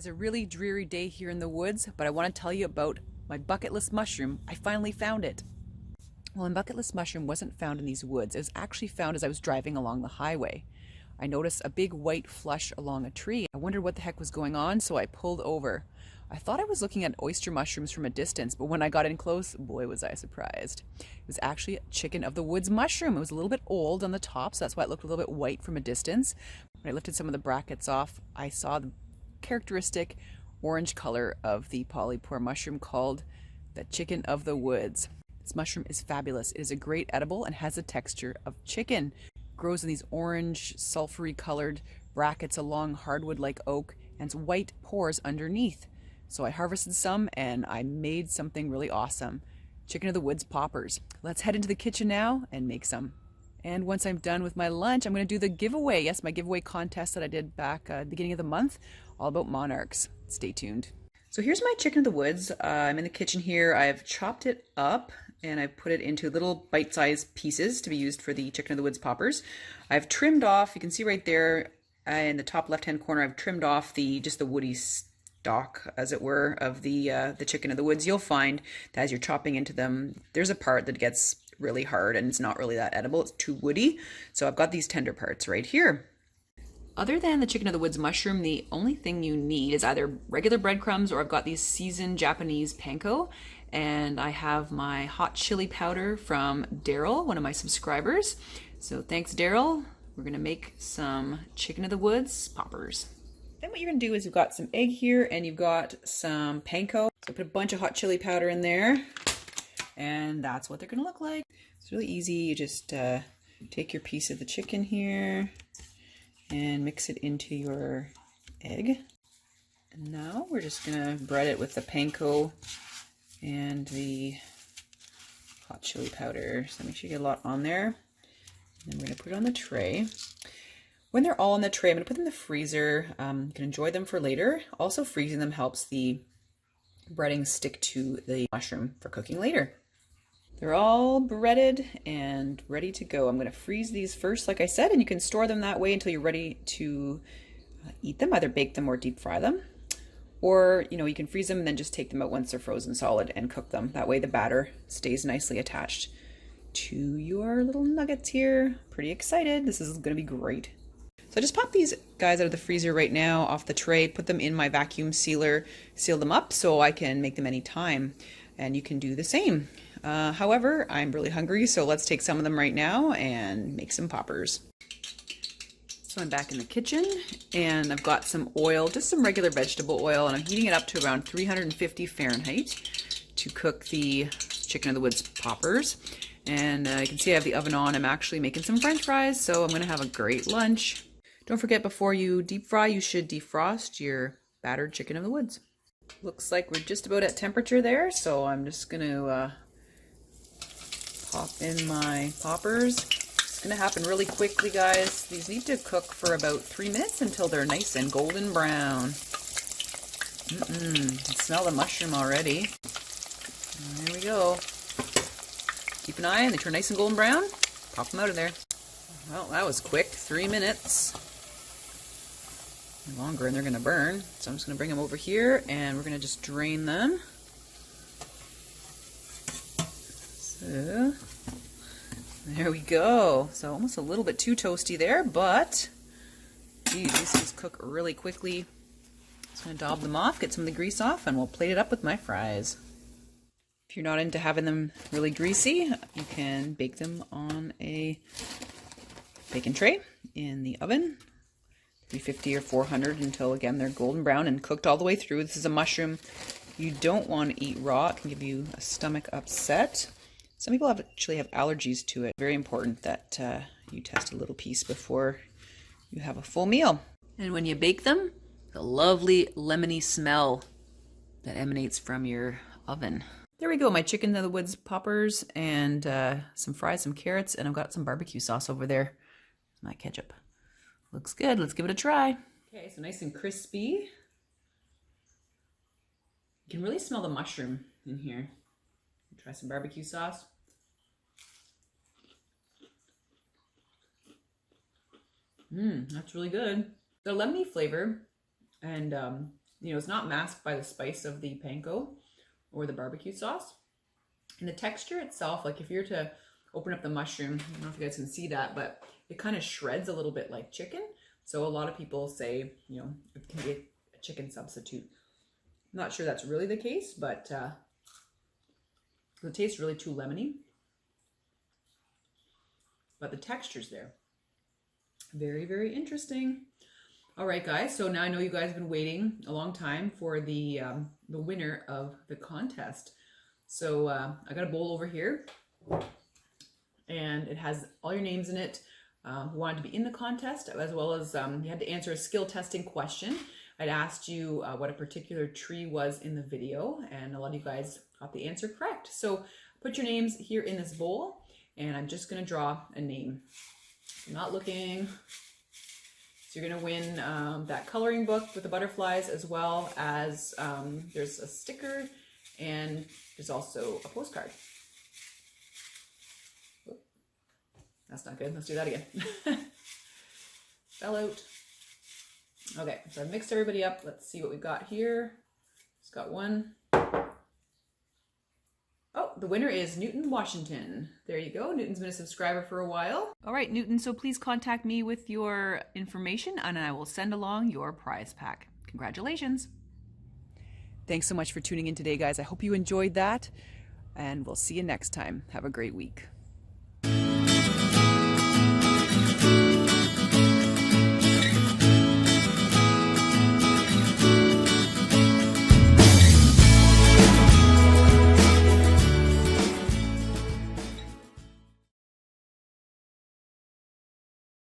It is a really dreary day here in the woods, but I want to tell you about my bucket list mushroom. I finally found it. Well, my bucket list mushroom wasn't found in these woods. It was actually found as I was driving along the highway. I noticed a big white flush along a tree. I wondered what the heck was going on, so I pulled over. I thought I was looking at oyster mushrooms from a distance, but when I got in close, boy was I surprised. It was actually a chicken of the woods mushroom. It was a little bit old on the top, so that's why it looked a little bit white from a distance. When I lifted some of the brackets off, I saw the characteristic orange color of the polypore mushroom called the chicken of the woods. This mushroom is fabulous. It is a great edible and has the texture of chicken. It grows in these orange, sulfury colored brackets along hardwood like oak and white pores underneath. So I harvested some and I made something really awesome. Chicken of the woods poppers. Let's head into the kitchen now and make some. And once I'm done with my lunch, I'm going to do the giveaway. Yes, my giveaway contest that I did back at the beginning of the month, all about monarchs. Stay tuned. So here's my chicken of the woods. I'm in the kitchen here. I've chopped it up and I've put it into little bite-sized pieces to be used for the chicken of the woods poppers. I've trimmed off, you can see right there in the top left-hand corner, I've trimmed off just the woody stalk, as it were, of the chicken of the woods. You'll find that as you're chopping into them, there's a part that gets really hard and it's not really that edible. It's too woody. So I've got these tender parts right here. Other than the chicken of the woods mushroom, the only thing you need is either regular breadcrumbs or I've got these seasoned Japanese panko, and I have my hot chili powder from Daryl, one of my subscribers. So thanks, Daryl. We're gonna make some chicken of the woods poppers. Then what you're gonna do is you've got some egg here and you've got some panko. So put a bunch of hot chili powder in there, and that's what they're gonna look like. It's really easy. You just take your piece of the chicken here and mix it into your egg. And now we're just gonna bread it with the panko and the hot chili powder. So make sure you get a lot on there. And then we're gonna put it on the tray. When they're all in the tray, I'm gonna put them in the freezer. You can enjoy them for later. Also, freezing them helps the breading stick to the mushroom for cooking later. They're all breaded and ready to go. I'm going to freeze these first, like I said, and you can store them that way until you're ready to eat them, either bake them or deep fry them. Or, you can freeze them and then just take them out once they're frozen solid and cook them. That way the batter stays nicely attached to your little nuggets here. Pretty excited. This is going to be great. So I just popped these guys out of the freezer right now off the tray, put them in my vacuum sealer, seal them up so I can make them anytime. And you can do the same. However, I'm really hungry, so let's take some of them right now and make some poppers. So I'm back in the kitchen and I've got some oil, just some regular vegetable oil, and I'm heating it up to around 350 Fahrenheit to cook the chicken of the woods poppers. And you can see I have the oven on. I'm actually making some French fries, so I'm going to have a great lunch. Don't forget, before you deep fry, you should defrost your battered chicken of the woods. Looks like we're just about at temperature there, so I'm just going to pop in my poppers. It's going to happen really quickly, guys. These need to cook for about 3 minutes until they're nice and golden brown. I smell the mushroom already. There we go. Keep an eye, and they turn nice and golden brown. Pop them out of there. Well, that was quick. 3 minutes. Longer and they're going to burn. So I'm just going to bring them over here and we're going to just drain them. So there we go. So almost a little bit too toasty there, but geez, these things cook really quickly. Just going to daub them off, get some of the grease off, and we'll plate it up with my fries. If you're not into having them really greasy, you can bake them on a baking tray in the oven. 350 or 400 until, again, they're golden brown and cooked all the way through. This is a mushroom you don't want to eat raw. It can give you a stomach upset. Some people actually have allergies to it. Very important that you test a little piece before you have a full meal. And when you bake them, the lovely lemony smell that emanates from your oven. There we go, my chicken of the woods poppers and some fries, some carrots, and I've got some barbecue sauce over there. My ketchup. Looks good. Let's give it a try. Okay, so nice and crispy. You can really smell the mushroom in here. Try some barbecue sauce. That's really good. The lemony flavor and it's not masked by the spice of the panko or the barbecue sauce. And the texture itself, like if you're to open up the mushroom, I don't know if you guys can see that, but it kind of shreds a little bit like chicken. So a lot of people say, it can be a chicken substitute. I'm not sure that's really the case, but the taste really too lemony. But the texture's there. Very, very interesting. All right, guys. So now I know you guys have been waiting a long time for the winner of the contest. So I got a bowl over here, and it has all your names in it who wanted to be in the contest, as well as you had to answer a skill testing question. I'd asked you what a particular tree was in the video, and a lot of you guys got the answer correct. So put your names here in this bowl, and I'm just going to draw a name. I'm not looking. So you're going to win that coloring book with the butterflies, as well as there's a sticker, and there's also a postcard. Oop, that's not good. Let's do that again. Fell out. Okay, so I've mixed everybody up. Let's see what we've got here. Just got one. Oh, the winner is Newton Washington. There you go. Newton's been a subscriber for a while. All right, Newton, so please contact me with your information and I will send along your prize pack. Congratulations. Thanks so much for tuning in today, guys. I hope you enjoyed that, and we'll see you next time. Have a great week.